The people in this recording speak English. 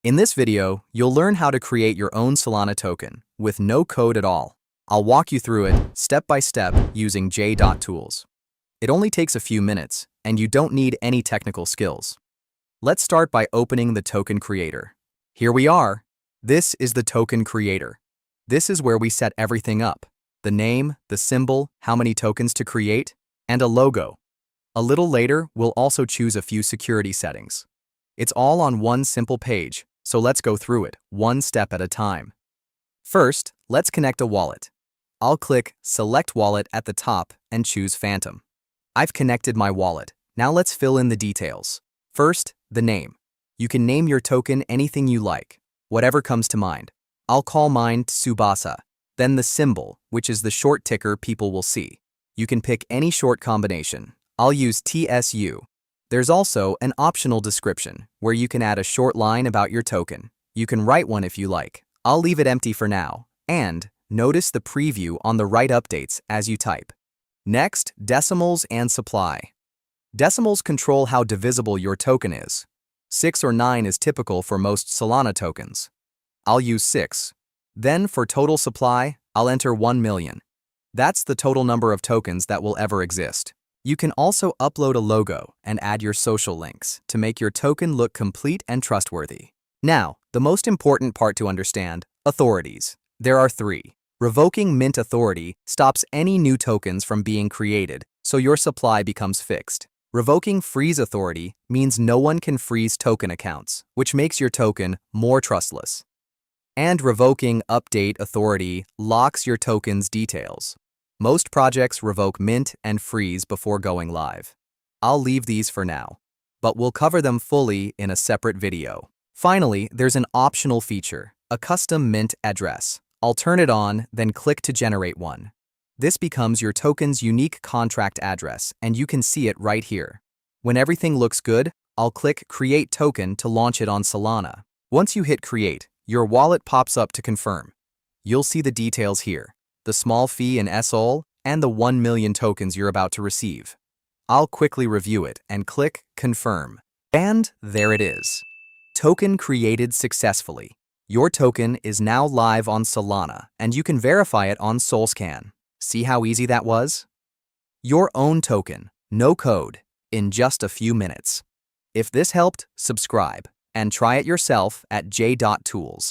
In this video, you'll learn how to create your own Solana token with no code at all. I'll walk you through it step by step using j.tools. It only takes a few minutes, and you don't need any technical skills. Let's start by opening the token creator. Here we are. This is the token creator. This is where we set everything up: the name, the symbol, how many tokens to create, and a logo. A little later, we'll also choose a few security settings. It's all on one simple page, so let's go through it, one step at a time. First, let's connect a wallet. I'll click Select Wallet at the top and choose Phantom. I've connected my wallet. Now let's fill in the details. First, the name. You can name your token anything you like, whatever comes to mind. I'll call mine Tsubasa. Then the symbol, which is the short ticker people will see. You can pick any short combination. I'll use TSU. There's also an optional description, where you can add a short line about your token. You can write one if you like. I'll leave it empty for now. And notice the preview on the right updates as you type. Next, decimals and supply. Decimals control how divisible your token is. 6 or 9 is typical for most Solana tokens. I'll use 6. Then for total supply, I'll enter 1 million. That's the total number of tokens that will ever exist. You can also upload a logo and add your social links to make your token look complete and trustworthy. Now, the most important part to understand: authorities. There are 3. Revoking mint authority stops any new tokens from being created, so your supply becomes fixed. Revoking freeze authority means no one can freeze token accounts, which makes your token more trustless. And revoking update authority locks your token's details. Most projects revoke mint and freeze before going live. I'll leave these for now, but we'll cover them fully in a separate video. Finally, there's an optional feature, a custom mint address. I'll turn it on, then click to generate one. This becomes your token's unique contract address, and you can see it right here. When everything looks good, I'll click Create Token to launch it on Solana. Once you hit Create, your wallet pops up to confirm. You'll see the details here: the small fee in SOL, and the 1 million tokens you're about to receive. I'll quickly review it and click Confirm. And there it is. Token created successfully. Your token is now live on Solana, and you can verify it on Solscan. See how easy that was? Your own token, no code, in just a few minutes. If this helped, subscribe and try it yourself at j.tools.